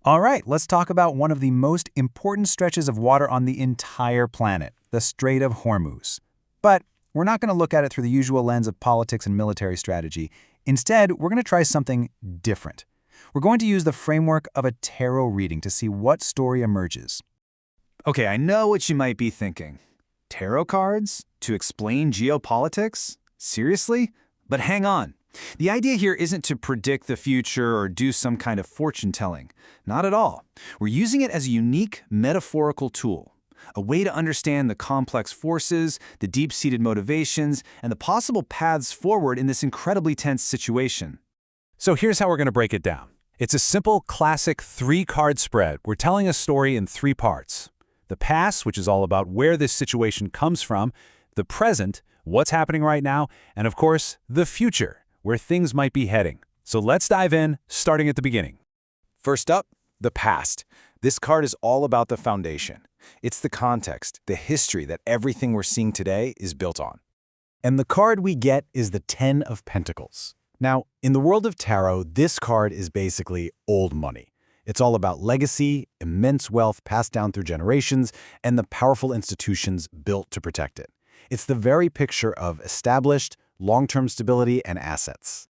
All right, let's talk about one of the most important stretches of water on the entire planet, the Strait of Hormuz. But we're not going to look at it through the usual lens of politics and military strategy. Instead, we're going to try something different. We're going to use the framework of a tarot reading to see what story emerges. Okay, I know what you might be thinking. Tarot cards? To explain geopolitics? Seriously? But hang on. The idea here isn't to predict the future or do some kind of fortune-telling. Not at all. We're using it as a unique metaphorical tool, a way to understand the complex forces, the deep-seated motivations, and the possible paths forward in this incredibly tense situation. So here's how we're going to break it down. It's a simple, classic three-card spread. We're telling a story in three parts. The past, which is all about where this situation comes from, the present, what's happening right now, and of course, the future, where things might be heading. So let's dive in, starting at the beginning. First up, the past. This card is all about the foundation. It's the context, the history that everything we're seeing today is built on. And the card we get is the Ten of Pentacles. Now, in the world of tarot, this card is basically old money. It's all about legacy, immense wealth passed down through generations, and the powerful institutions built to protect it. It's the very picture of established, long-term stability and assets.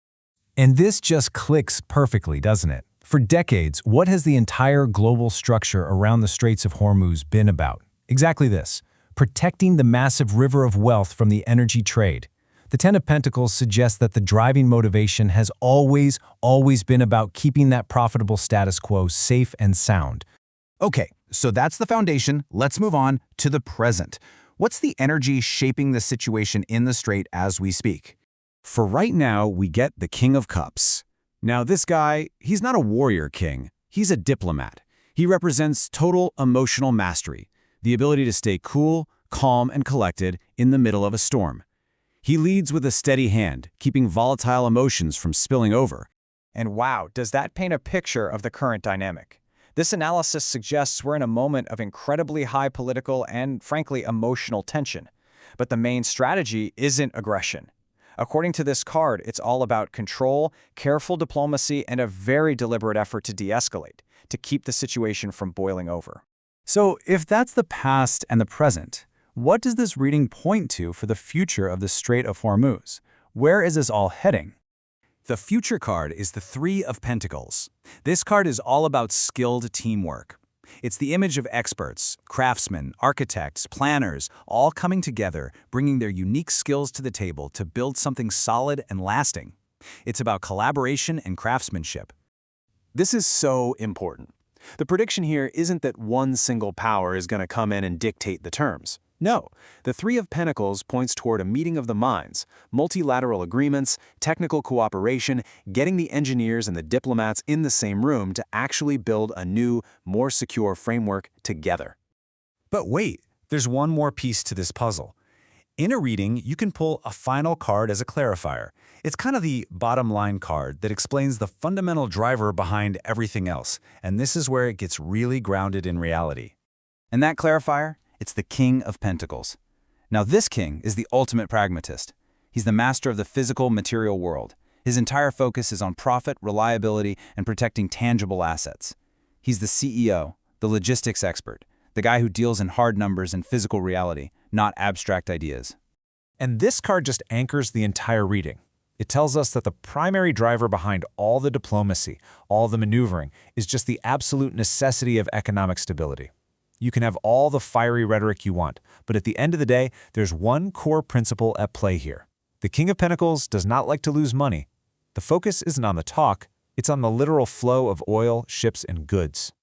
And this just clicks perfectly, doesn't it? For decades, what has the entire global structure around the Straits of Hormuz been about? Exactly this: protecting the massive river of wealth from the energy trade. The Ten of Pentacles suggests that the driving motivation has always been about keeping that profitable status quo safe and sound. Okay, so that's the foundation. Let's move on to the present. What's the energy shaping the situation in the Strait as we speak? For right now, we get the King of Cups. Now this guy, he's not a warrior king. He's a diplomat. He represents total emotional mastery, the ability to stay cool, calm, and collected in the middle of a storm. He leads with a steady hand, keeping volatile emotions from spilling over. And wow, does that paint a picture of the current dynamic? This analysis suggests we're in a moment of incredibly high political and, frankly, emotional tension. But the main strategy isn't aggression. According to this card, it's all about control, careful diplomacy, and a very deliberate effort to de-escalate, to keep the situation from boiling over. So if that's the past and the present, what does this reading point to for the future of the Strait of Hormuz? Where is this all heading? The future card is the Three of Pentacles. This card is all about skilled teamwork. It's the image of experts, craftsmen, architects, planners, all coming together, bringing their unique skills to the table to build something solid and lasting. It's about collaboration and craftsmanship. This is so important. The prediction here isn't that one single power is going to come in and dictate the terms. No, the Three of Pentacles points toward a meeting of the minds, multilateral agreements, technical cooperation, getting the engineers and the diplomats in the same room to actually build a new, more secure framework together. But wait, there's one more piece to this puzzle. In a reading, you can pull a final card as a clarifier. It's kind of the bottom line card that explains the fundamental driver behind everything else, and this is where it gets really grounded in reality. And that clarifier? It's the King of Pentacles. Now this king is the ultimate pragmatist. He's the master of the physical, material world. His entire focus is on profit, reliability, and protecting tangible assets. He's the CEO, the logistics expert, the guy who deals in hard numbers and physical reality, not abstract ideas. And this card just anchors the entire reading. It tells us that the primary driver behind all the diplomacy, all the maneuvering, is just the absolute necessity of economic stability. You can have all the fiery rhetoric you want, but at the end of the day, there's one core principle at play here. The King of Pentacles does not like to lose money. The focus isn't on the talk, it's on the literal flow of oil, ships, and goods.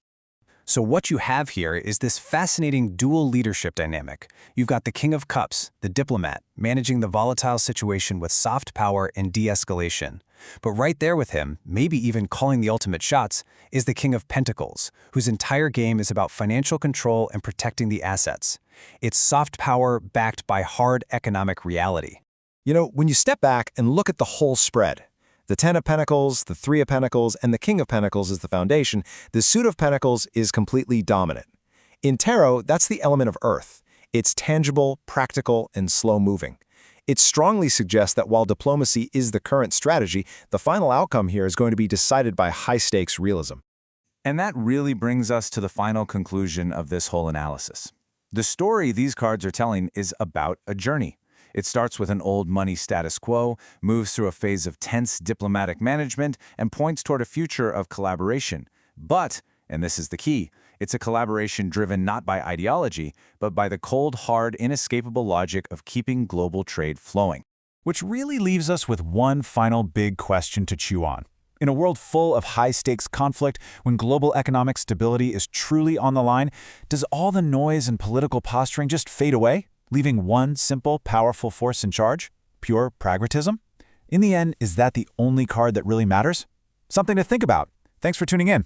So what you have here is this fascinating dual leadership dynamic. You've got the King of Cups, the diplomat, managing the volatile situation with soft power and de-escalation. But right there with him, maybe even calling the ultimate shots, is the King of Pentacles, whose entire game is about financial control and protecting the assets. It's soft power backed by hard economic reality. You know, when you step back and look at the whole spread, the Ten of Pentacles, the Three of Pentacles, and the King of Pentacles is the foundation, the Suit of Pentacles is completely dominant. In tarot, that's the element of earth. It's tangible, practical, and slow-moving. It strongly suggests that while diplomacy is the current strategy, the final outcome here is going to be decided by high-stakes realism. And that really brings us to the final conclusion of this whole analysis. The story these cards are telling is about a journey. It starts with an old money status quo, moves through a phase of tense diplomatic management, and points toward a future of collaboration. But, and this is the key, it's a collaboration driven not by ideology, but by the cold, hard, inescapable logic of keeping global trade flowing. Which really leaves us with one final big question to chew on. In a world full of high-stakes conflict, when global economic stability is truly on the line, does all the noise and political posturing just fade away, leaving one simple, powerful force in charge? Pure pragmatism? In the end, is that the only card that really matters? Something to think about. Thanks for tuning in.